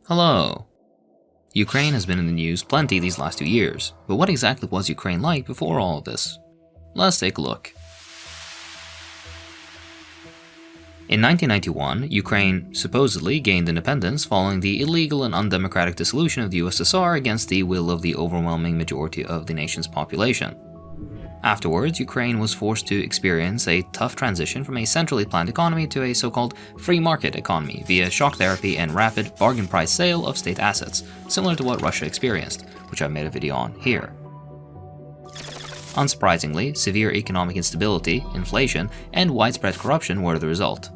Hello! Ukraine has been in the news plenty these last 2 years, but what exactly was Ukraine like before all of this? Let's take a look. In 1991, Ukraine supposedly gained independence following the illegal and undemocratic dissolution of the USSR against the will of the overwhelming majority of the nation's population. Afterwards, Ukraine was forced to experience a tough transition from a centrally planned economy to a so-called free market economy via shock therapy and rapid bargain price sale of state assets, similar to what Russia experienced, which I've made a video on here. Unsurprisingly, severe economic instability, inflation, and widespread corruption were the result.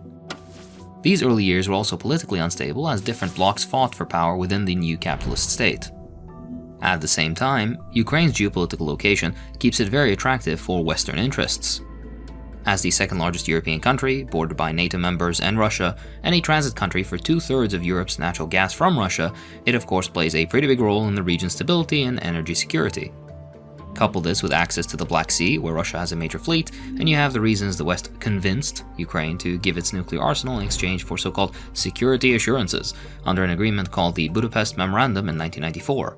These early years were also politically unstable as different blocs fought for power within the new capitalist state. At the same time, Ukraine's geopolitical location keeps it very attractive for Western interests. As the second largest European country, bordered by NATO members and Russia, and a transit country for 2/3 of Europe's natural gas from Russia, it of course plays a pretty big role in the region's stability and energy security. Couple this with access to the Black Sea, where Russia has a major fleet, and you have the reasons the West convinced Ukraine to give its nuclear arsenal in exchange for so-called security assurances, under an agreement called the Budapest Memorandum in 1994.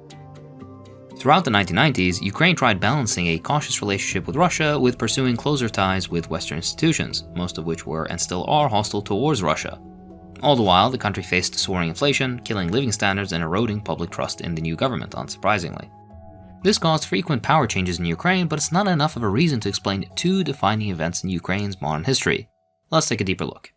Throughout the 1990s, Ukraine tried balancing a cautious relationship with Russia with pursuing closer ties with Western institutions, most of which were and still are hostile towards Russia. All the while, the country faced soaring inflation, killing living standards and eroding public trust in the new government, unsurprisingly. This caused frequent power changes in Ukraine, but it's not enough of a reason to explain two defining events in Ukraine's modern history. Let's take a deeper look.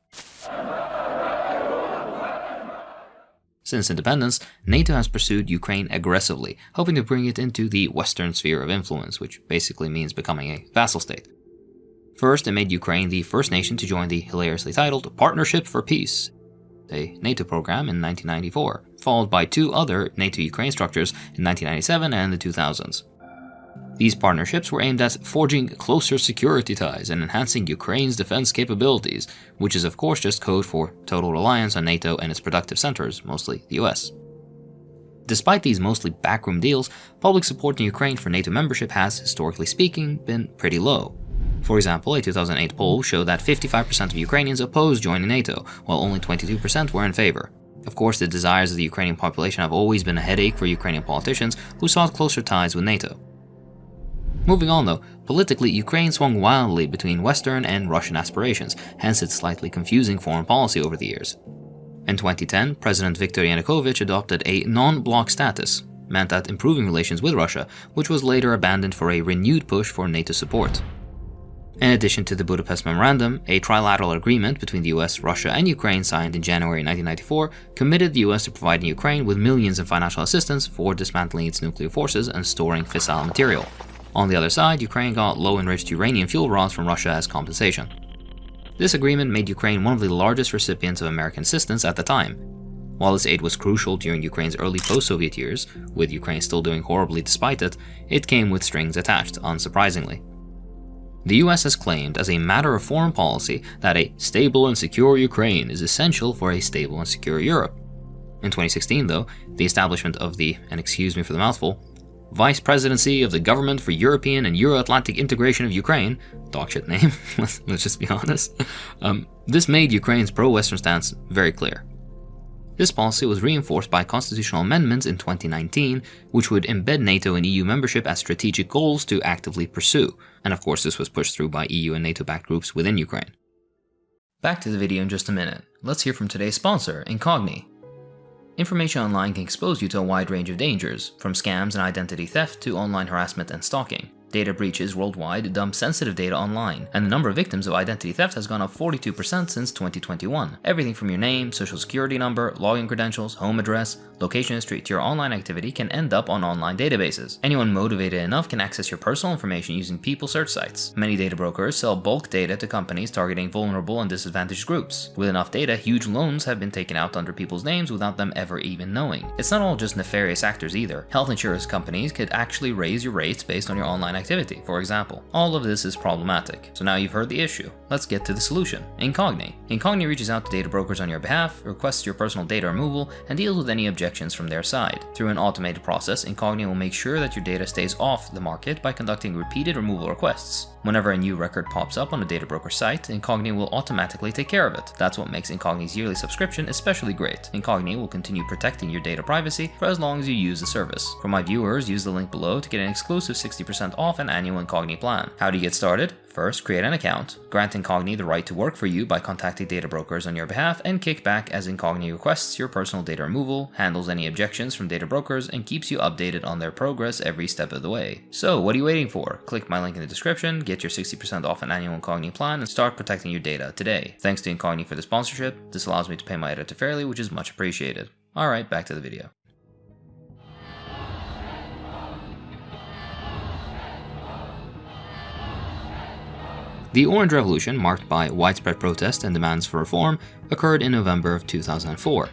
Since independence, NATO has pursued Ukraine aggressively, hoping to bring it into the Western sphere of influence, which basically means becoming a vassal state. First, it made Ukraine the first nation to join the hilariously titled Partnership for Peace, a NATO program in 1994, followed by two other NATO-Ukraine structures in 1997 and the 2000s. These partnerships were aimed at forging closer security ties and enhancing Ukraine's defense capabilities, which is of course just code for total reliance on NATO and its productive centers, mostly the US. Despite these mostly backroom deals, public support in Ukraine for NATO membership has, historically speaking, been pretty low. For example, a 2008 poll showed that 55% of Ukrainians opposed joining NATO, while only 22% were in favor. Of course, the desires of the Ukrainian population have always been a headache for Ukrainian politicians who sought closer ties with NATO. Moving on though, politically Ukraine swung wildly between Western and Russian aspirations, hence its slightly confusing foreign policy over the years. In 2010, President Viktor Yanukovych adopted a non-bloc status, meant at improving relations with Russia, which was later abandoned for a renewed push for NATO support. In addition to the Budapest Memorandum, a trilateral agreement between the US, Russia, and Ukraine signed in January 1994 committed the US to providing Ukraine with millions in financial assistance for dismantling its nuclear forces and storing fissile material. On the other side, Ukraine got low-enriched uranium fuel rods from Russia as compensation. This agreement made Ukraine one of the largest recipients of American assistance at the time. While this aid was crucial during Ukraine's early post-Soviet years, with Ukraine still doing horribly despite it, it came with strings attached, unsurprisingly. The US has claimed as a matter of foreign policy that a stable and secure Ukraine is essential for a stable and secure Europe. In 2016 though, the establishment of the, and excuse me for the mouthful, Vice Presidency of the Government for European and Euro-Atlantic Integration of Ukraine, dogshit name, let's just be honest, this made Ukraine's pro-Western stance very clear. This policy was reinforced by constitutional amendments in 2019, which would embed NATO and EU membership as strategic goals to actively pursue, and of course this was pushed through by EU and NATO-backed groups within Ukraine. Back to the video in just a minute. Let's hear from today's sponsor, Incogni. Information online can expose you to a wide range of dangers, from scams and identity theft to online harassment and stalking. Data breaches worldwide dump sensitive data online, and the number of victims of identity theft has gone up 42% since 2021. Everything from your name, social security number, login credentials, home address, location history to your online activity can end up on online databases. Anyone motivated enough can access your personal information using people search sites. Many data brokers sell bulk data to companies targeting vulnerable and disadvantaged groups. With enough data, huge loans have been taken out under people's names without them ever even knowing. It's not all just nefarious actors either. Health insurance companies could actually raise your rates based on your online activity, for example. All of this is problematic. So now you've heard the issue. Let's get to the solution. Incogni. Incogni reaches out to data brokers on your behalf, requests your personal data removal, and deals with any objections objections from their side. Through an automated process, Incogni will make sure that your data stays off the market by conducting repeated removal requests. Whenever a new record pops up on a data broker site, Incogni will automatically take care of it. That's what makes Incogni's yearly subscription especially great. Incogni will continue protecting your data privacy for as long as you use the service. For my viewers, use the link below to get an exclusive 60% off an annual Incogni plan. How do you get started? First, create an account, grant Incogni the right to work for you by contacting data brokers on your behalf, and kick back as Incogni requests your personal data removal, handles any objections from data brokers, and keeps you updated on their progress every step of the way. So, what are you waiting for? Click my link in the description, get your 60% off an annual Incogni plan, and start protecting your data today. Thanks to Incogni for the sponsorship. This allows me to pay my editor fairly, which is much appreciated. Alright, back to the video. The Orange Revolution, marked by widespread protest and demands for reform, occurred in November of 2004.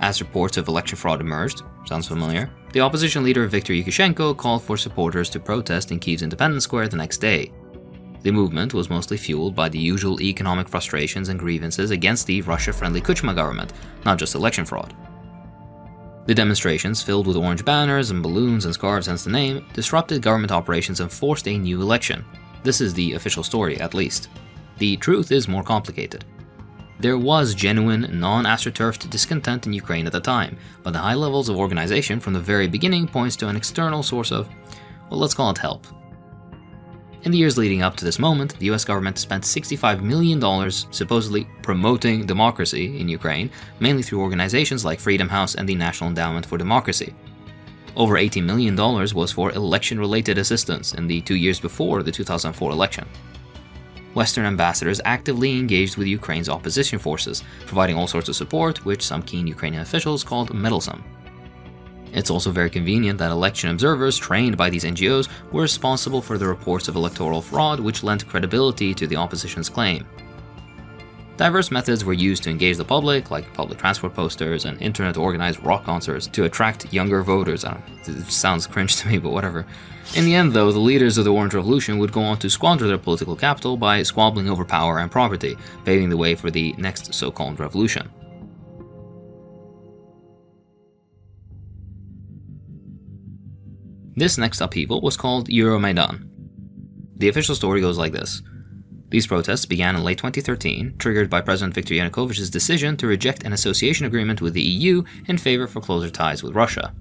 As reports of election fraud emerged, sounds familiar, the opposition leader Viktor Yushchenko called for supporters to protest in Kyiv's Independence Square the next day. The movement was mostly fueled by the usual economic frustrations and grievances against the Russia-friendly Kuchma government, not just election fraud. The demonstrations, filled with orange banners and balloons and scarves hence the name, disrupted government operations and forced a new election. This is the official story, at least. The truth is more complicated. There was genuine, non-astroturfed discontent in Ukraine at the time, but the high levels of organization from the very beginning points to an external source of, well, let's call it help. In the years leading up to this moment, the US government spent $65 million supposedly promoting democracy in Ukraine, mainly through organizations like Freedom House and the National Endowment for Democracy. Over $18 million was for election-related assistance in the 2 years before the 2004 election. Western ambassadors actively engaged with Ukraine's opposition forces, providing all sorts of support, which some keen Ukrainian officials called meddlesome. It's also very convenient that election observers trained by these NGOs were responsible for the reports of electoral fraud, which lent credibility to the opposition's claim. Diverse methods were used to engage the public, like public transport posters and internet-organized rock concerts to attract younger voters. It sounds cringe to me, but whatever. In the end, though, the leaders of the Orange Revolution would go on to squander their political capital by squabbling over power and property, paving the way for the next so-called revolution. This next upheaval was called Euromaidan. The official story goes like this. These protests began in late 2013, triggered by President Viktor Yanukovych's decision to reject an association agreement with the EU in favor for closer ties with Russia.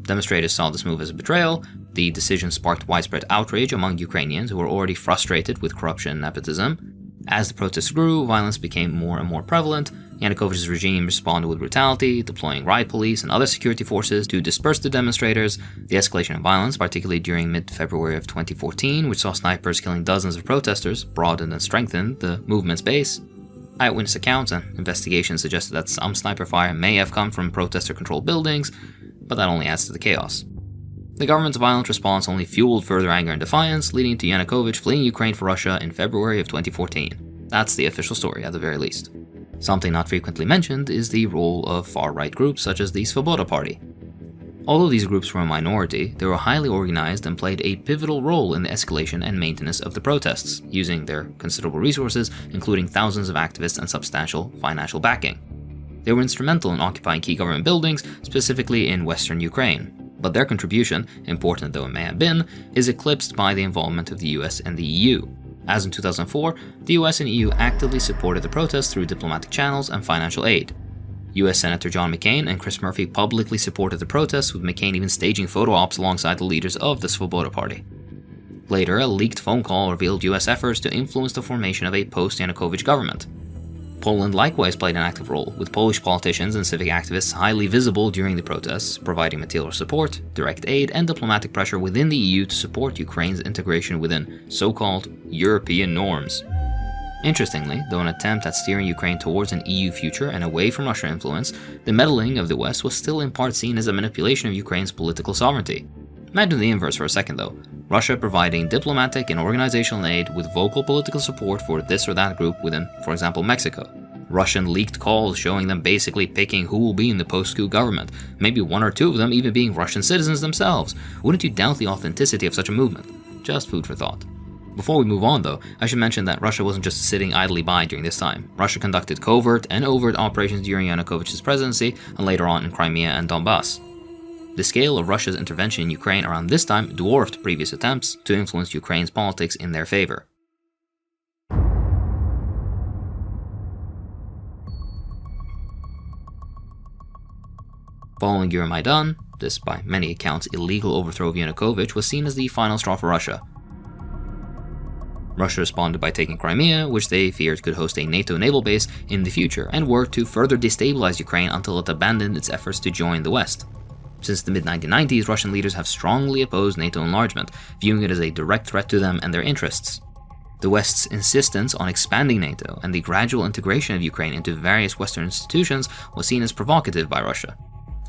Demonstrators saw this move as a betrayal. The decision sparked widespread outrage among Ukrainians who were already frustrated with corruption and nepotism. As the protests grew, violence became more and more prevalent. Yanukovych's regime responded with brutality, deploying riot police and other security forces to disperse the demonstrators. The escalation of violence, particularly during mid-February of 2014, which saw snipers killing dozens of protesters, broadened and strengthened the movement's base. Eyewitness accounts and investigations suggested that some sniper fire may have come from protester-controlled buildings, but that only adds to the chaos. The government's violent response only fueled further anger and defiance, leading to Yanukovych fleeing Ukraine for Russia in February of 2014. That's the official story, at the very least. Something not frequently mentioned is the role of far-right groups such as the Svoboda Party. Although these groups were a minority, they were highly organized and played a pivotal role in the escalation and maintenance of the protests, using their considerable resources, including thousands of activists and substantial financial backing. They were instrumental in occupying key government buildings, specifically in western Ukraine. But their contribution, important though it may have been, is eclipsed by the involvement of the US and the EU. As in 2004, the US and EU actively supported the protests through diplomatic channels and financial aid. US Senator John McCain and Chris Murphy publicly supported the protests, with McCain even staging photo ops alongside the leaders of the Svoboda Party. Later, a leaked phone call revealed US efforts to influence the formation of a post-Yanukovych government. Poland likewise played an active role, with Polish politicians and civic activists highly visible during the protests, providing material support, direct aid, and diplomatic pressure within the EU to support Ukraine's integration within so-called European norms. Interestingly, though an attempt at steering Ukraine towards an EU future and away from Russian influence, the meddling of the West was still in part seen as a manipulation of Ukraine's political sovereignty. Imagine the inverse for a second though. Russia providing diplomatic and organizational aid with vocal political support for this or that group within, for example, Mexico. Russian leaked calls showing them basically picking who will be in the post-coup government, maybe one or two of them even being Russian citizens themselves. Wouldn't you doubt the authenticity of such a movement? Just food for thought. Before we move on though, I should mention that Russia wasn't just sitting idly by during this time. Russia conducted covert and overt operations during Yanukovych's presidency and later on in Crimea and Donbass. The scale of Russia's intervention in Ukraine around this time dwarfed previous attempts to influence Ukraine's politics in their favor. Following Euromaidan, this by many accounts illegal overthrow of Yanukovych was seen as the final straw for Russia. Russia responded by taking Crimea, which they feared could host a NATO naval base in the future, and worked to further destabilize Ukraine until it abandoned its efforts to join the West. Since the mid-1990s, Russian leaders have strongly opposed NATO enlargement, viewing it as a direct threat to them and their interests. The West's insistence on expanding NATO and the gradual integration of Ukraine into various Western institutions was seen as provocative by Russia.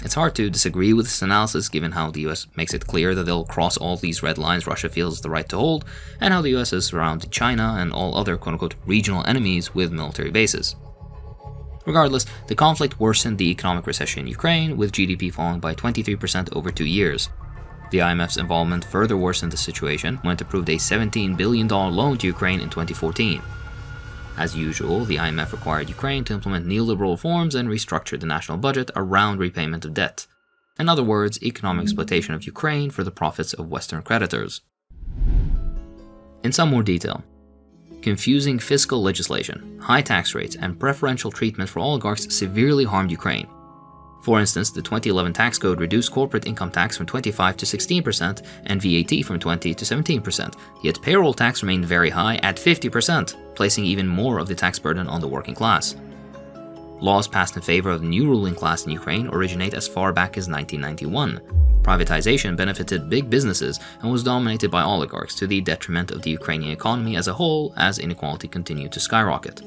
It's hard to disagree with this analysis given how the US makes it clear that they'll cross all these red lines Russia feels the right to hold, and how the US has surrounded China and all other quote-unquote regional enemies with military bases. Regardless, the conflict worsened the economic recession in Ukraine, with GDP falling by 23% over 2 years. The IMF's involvement further worsened the situation when it approved a $17 billion loan to Ukraine in 2014. As usual, the IMF required Ukraine to implement neoliberal reforms and restructure the national budget around repayment of debt. In other words, economic exploitation of Ukraine for the profits of Western creditors. In some more detail, confusing fiscal legislation, high tax rates, and preferential treatment for oligarchs severely harmed Ukraine. For instance, the 2011 tax code reduced corporate income tax from 25% to 16% and VAT from 20% to 17%, yet payroll tax remained very high at 50%, placing even more of the tax burden on the working class. Laws passed in favor of the new ruling class in Ukraine originate as far back as 1991. Privatization benefited big businesses and was dominated by oligarchs to the detriment of the Ukrainian economy as a whole as inequality continued to skyrocket.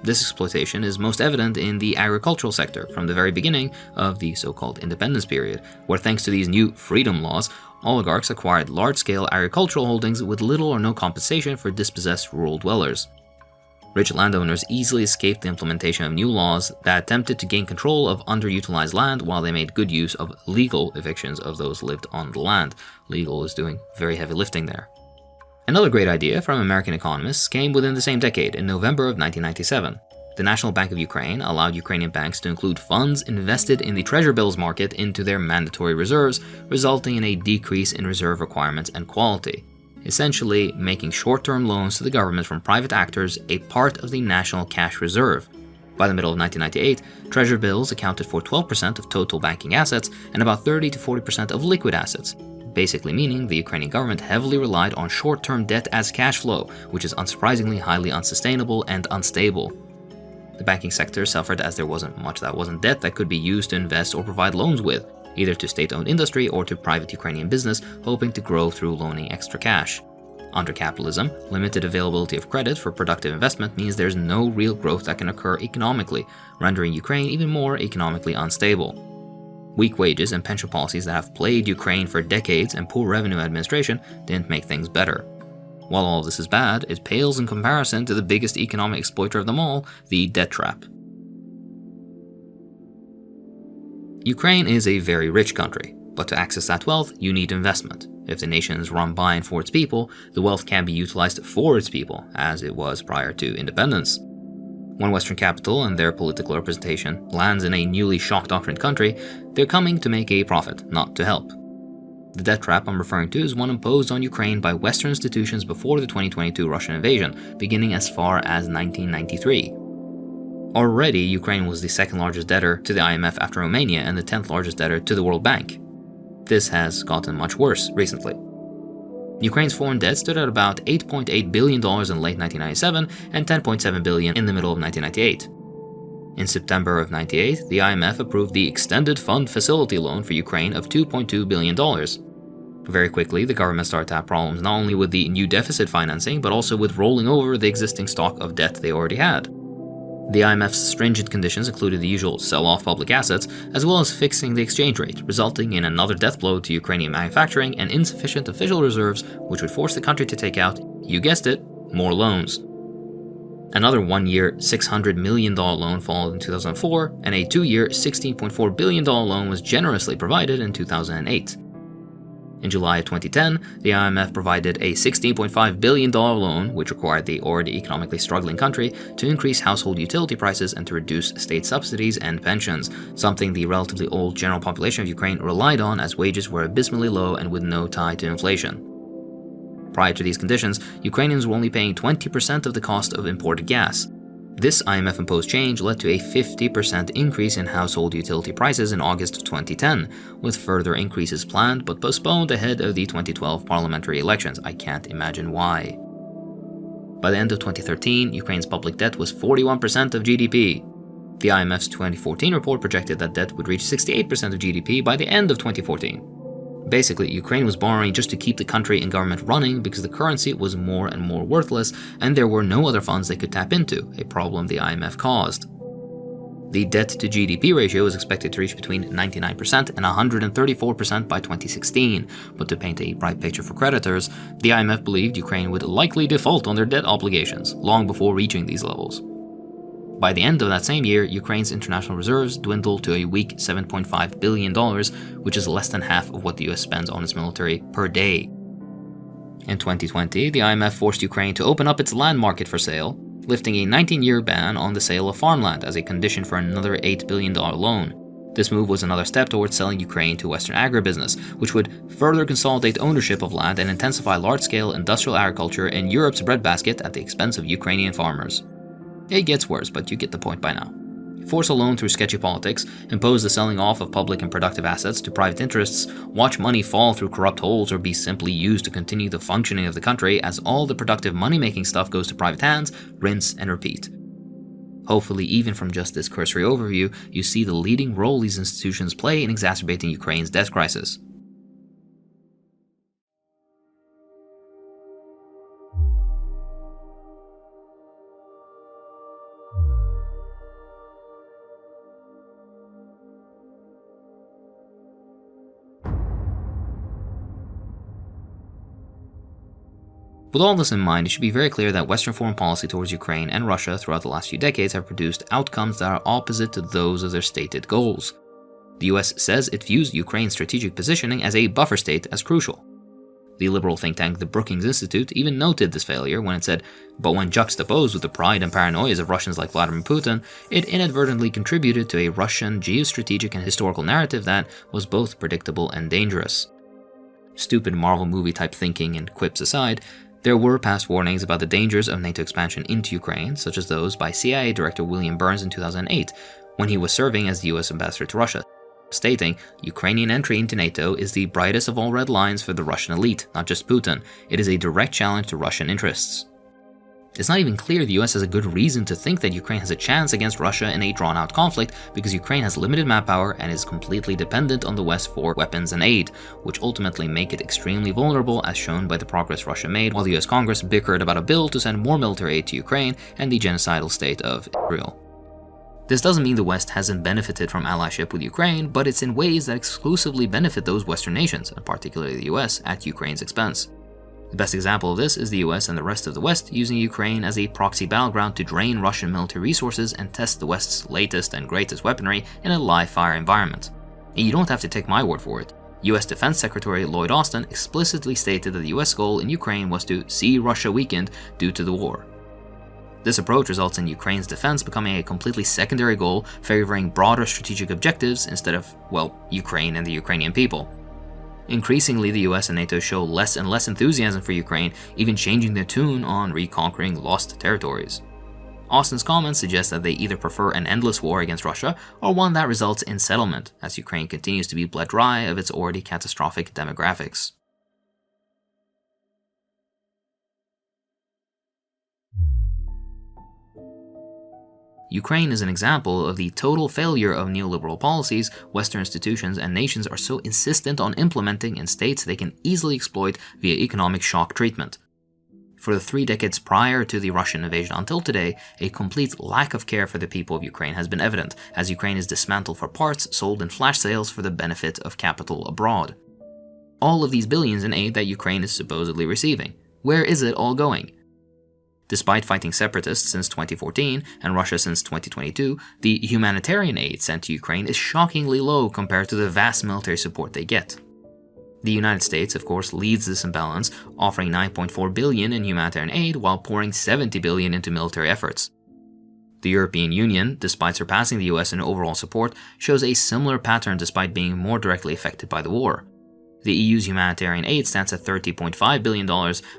This exploitation is most evident in the agricultural sector from the very beginning of the so-called independence period, where thanks to these new freedom laws, oligarchs acquired large-scale agricultural holdings with little or no compensation for dispossessed rural dwellers. Rich landowners easily escaped the implementation of new laws that attempted to gain control of underutilized land while they made good use of legal evictions of those who lived on the land. Legal is doing very heavy lifting there. Another great idea from American economists came within the same decade, in November of 1997. The National Bank of Ukraine allowed Ukrainian banks to include funds invested in the treasury bills market into their mandatory reserves, resulting in a decrease in reserve requirements and quality, essentially making short-term loans to the government from private actors a part of the national cash reserve. By the middle of 1998, treasury bills accounted for 12% of total banking assets and about 30 to 40% of liquid assets, basically meaning the Ukrainian government heavily relied on short-term debt as cash flow, which is unsurprisingly highly unsustainable and unstable. The banking sector suffered as there wasn't much that wasn't debt that could be used to invest or provide loans with, either to state-owned industry or to private Ukrainian business hoping to grow through loaning extra cash. Under capitalism, limited availability of credit for productive investment means there's no real growth that can occur economically, rendering Ukraine even more economically unstable. Weak wages and pension policies that have plagued Ukraine for decades and poor revenue administration didn't make things better. While all of this is bad, it pales in comparison to the biggest economic exploiter of them all, the debt trap. Ukraine is a very rich country, but to access that wealth, you need investment. If the nation is run by and for its people, the wealth can be utilized for its people, as it was prior to independence. When Western capital and their political representation lands in a newly shock doctrine country, they're coming to make a profit, not to help. The debt trap I'm referring to is one imposed on Ukraine by Western institutions before the 2022 Russian invasion, beginning as far as 1993. Already, Ukraine was the second largest debtor to the IMF after Romania and the 10th largest debtor to the World Bank. This has gotten much worse recently. Ukraine's foreign debt stood at about $8.8 billion in late 1997 and $10.7 billion in the middle of 1998. In September of 1998, the IMF approved the Extended Fund Facility loan for Ukraine of $2.2 billion. Very quickly, the government started to have problems not only with the new deficit financing, but also with rolling over the existing stock of debt they already had. The IMF's stringent conditions included the usual sell-off public assets, as well as fixing the exchange rate, resulting in another death blow to Ukrainian manufacturing and insufficient official reserves, which would force the country to take out, you guessed it, more loans. Another one-year, $600 million loan followed in 2004, and a two-year, $16.4 billion loan was generously provided in 2008. In July of 2010, the IMF provided a $16.5 billion loan, which required the already economically struggling country to increase household utility prices and to reduce state subsidies and pensions, something the relatively old general population of Ukraine relied on as wages were abysmally low and with no tie to inflation. Prior to these conditions, Ukrainians were only paying 20% of the cost of imported gas. This IMF-imposed change led to a 50% increase in household utility prices in August of 2010, with further increases planned but postponed ahead of the 2012 parliamentary elections. I can't imagine why. By the end of 2013, Ukraine's public debt was 41% of GDP. The IMF's 2014 report projected that debt would reach 68% of GDP by the end of 2014. Basically, Ukraine was borrowing just to keep the country and government running because the currency was more and more worthless and there were no other funds they could tap into, a problem the IMF caused. The debt to GDP ratio is expected to reach between 99% and 134% by 2016, but to paint a bright picture for creditors, the IMF believed Ukraine would likely default on their debt obligations long before reaching these levels. By the end of that same year, Ukraine's international reserves dwindled to a weak $7.5 billion, which is less than half of what the US spends on its military per day. In 2020, the IMF forced Ukraine to open up its land market for sale, lifting a 19-year ban on the sale of farmland as a condition for another $8 billion loan. This move was another step towards selling Ukraine to Western agribusiness, which would further consolidate ownership of land and intensify large-scale industrial agriculture in Europe's breadbasket at the expense of Ukrainian farmers. It gets worse, but you get the point by now. Force a loan through sketchy politics, impose the selling off of public and productive assets to private interests, watch money fall through corrupt holes or be simply used to continue the functioning of the country as all the productive money-making stuff goes to private hands, rinse and repeat. Hopefully, even from just this cursory overview, you see the leading role these institutions play in exacerbating Ukraine's debt crisis. With all this in mind, it should be very clear that Western foreign policy towards Ukraine and Russia throughout the last few decades have produced outcomes that are opposite to those of their stated goals. The US says it views Ukraine's strategic positioning as a buffer state as crucial. The liberal think tank the Brookings Institute even noted this failure when it said, but when juxtaposed with the pride and paranoia of Russians like Vladimir Putin, it inadvertently contributed to a Russian geostrategic and historical narrative that was both predictable and dangerous. Stupid Marvel movie type thinking and quips aside, there were past warnings about the dangers of NATO expansion into Ukraine, such as those by CIA Director William Burns in 2008, when he was serving as the US ambassador to Russia, stating, Ukrainian entry into NATO is the brightest of all red lines for the Russian elite, not just Putin. It is a direct challenge to Russian interests. It's not even clear the US has a good reason to think that Ukraine has a chance against Russia in a drawn-out conflict because Ukraine has limited manpower and is completely dependent on the West for weapons and aid, which ultimately make it extremely vulnerable as shown by the progress Russia made while the US Congress bickered about a bill to send more military aid to Ukraine and the genocidal state of Israel. This doesn't mean the West hasn't benefited from allyship with Ukraine, but it's in ways that exclusively benefit those Western nations, and particularly the US, at Ukraine's expense. The best example of this is the US and the rest of the West using Ukraine as a proxy battleground to drain Russian military resources and test the West's latest and greatest weaponry in a live-fire environment. And you don't have to take my word for it. US Defense Secretary Lloyd Austin explicitly stated that the US goal in Ukraine was to see Russia weakened due to the war. This approach results in Ukraine's defense becoming a completely secondary goal, favoring broader strategic objectives instead of, well, Ukraine and the Ukrainian people. Increasingly, the US and NATO show less and less enthusiasm for Ukraine, even changing their tune on reconquering lost territories. Austin's comments suggest that they either prefer an endless war against Russia or one that results in settlement, as Ukraine continues to be bled dry of its already catastrophic demographics. Ukraine is an example of the total failure of neoliberal policies Western institutions and nations are so insistent on implementing in states they can easily exploit via economic shock treatment. For the 3 decades prior to the Russian invasion until today, a complete lack of care for the people of Ukraine has been evident, as Ukraine is dismantled for parts sold in flash sales for the benefit of capital abroad. All of these billions in aid that Ukraine is supposedly receiving, where is it all going? Despite fighting separatists since 2014 and Russia since 2022, the humanitarian aid sent to Ukraine is shockingly low compared to the vast military support they get. The United States, of course, leads this imbalance, offering $9.4 billion in humanitarian aid while pouring $70 billion into military efforts. The European Union, despite surpassing the US in overall support, shows a similar pattern despite being more directly affected by the war. The EU's humanitarian aid stands at $30.5 billion,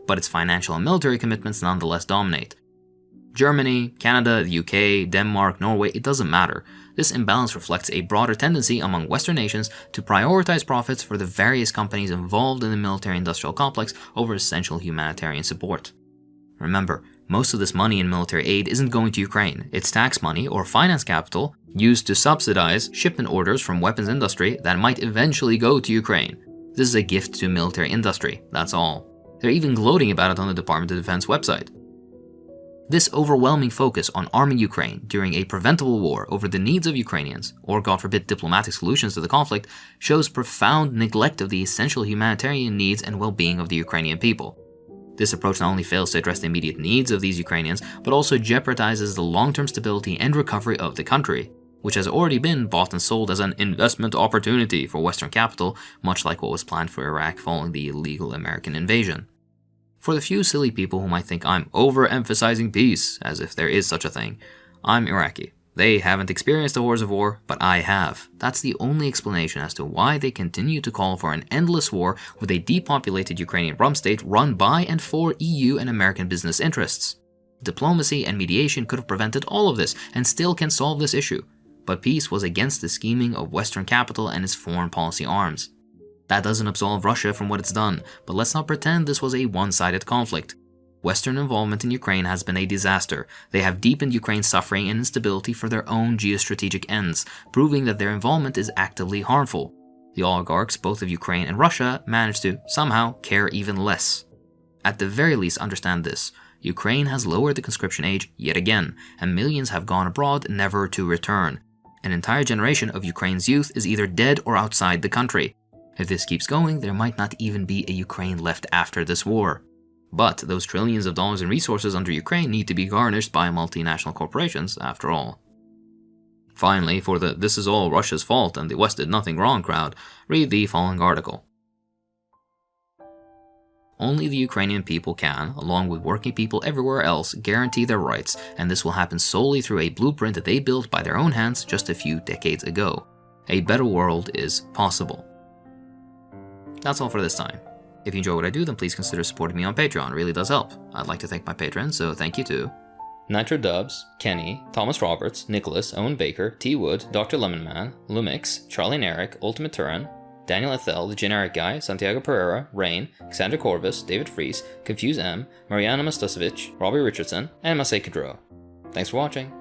but its financial and military commitments nonetheless dominate. Germany, Canada, the UK, Denmark, Norway, it doesn't matter. This imbalance reflects a broader tendency among Western nations to prioritize profits for the various companies involved in the military-industrial complex over essential humanitarian support. Remember, most of this money in military aid isn't going to Ukraine. It's tax money or finance capital used to subsidize shipment orders from weapons industry that might eventually go to Ukraine. This is a gift to military industry, that's all. They're even gloating about it on the Department of Defense website. This overwhelming focus on arming Ukraine during a preventable war over the needs of Ukrainians, or God forbid diplomatic solutions to the conflict, shows profound neglect of the essential humanitarian needs and well-being of the Ukrainian people. This approach not only fails to address the immediate needs of these Ukrainians, but also jeopardizes the long-term stability and recovery of the country, which has already been bought and sold as an investment opportunity for Western capital, much like what was planned for Iraq following the illegal American invasion. For the few silly people who might think I'm overemphasizing peace, as if there is such a thing, I'm Iraqi. They haven't experienced the horrors of war, but I have. That's the only explanation as to why they continue to call for an endless war with a depopulated Ukrainian rump state run by and for EU and American business interests. Diplomacy and mediation could have prevented all of this and still can solve this issue, but peace was against the scheming of Western capital and its foreign policy arms. That doesn't absolve Russia from what it's done, but let's not pretend this was a one-sided conflict. Western involvement in Ukraine has been a disaster. They have deepened Ukraine's suffering and instability for their own geostrategic ends, proving that their involvement is actively harmful. The oligarchs, both of Ukraine and Russia, managed to, somehow, care even less. At the very least, understand this. Ukraine has lowered the conscription age yet again, and millions have gone abroad never to return. An entire generation of Ukraine's youth is either dead or outside the country. If this keeps going, there might not even be a Ukraine left after this war. But those trillions of dollars in resources under Ukraine need to be garnished by multinational corporations, after all. Finally, for the "this is all Russia's fault and the West did nothing wrong" crowd, read the following article. Only the Ukrainian people can, along with working people everywhere else, guarantee their rights, and this will happen solely through a blueprint that they built by their own hands just a few decades ago. A better world is possible. That's all for this time. If you enjoy what I do, then please consider supporting me on Patreon. It really does help. I'd like to thank my patrons, so thank you to Nitro Dubs, Kenny, Thomas Roberts, Nicholas, Owen Baker, T. Wood, Dr. Lemonman, Lumix, Charlie and Eric, Ultimate Turin, Daniel Ethel, The Generic Guy, Santiago Pereira, Rain, Cassandra Corvus, David Fries, Confuse M, Mariana Mastusovic, Robbie Richardson, and Masay Kudrow. Thanks for watching.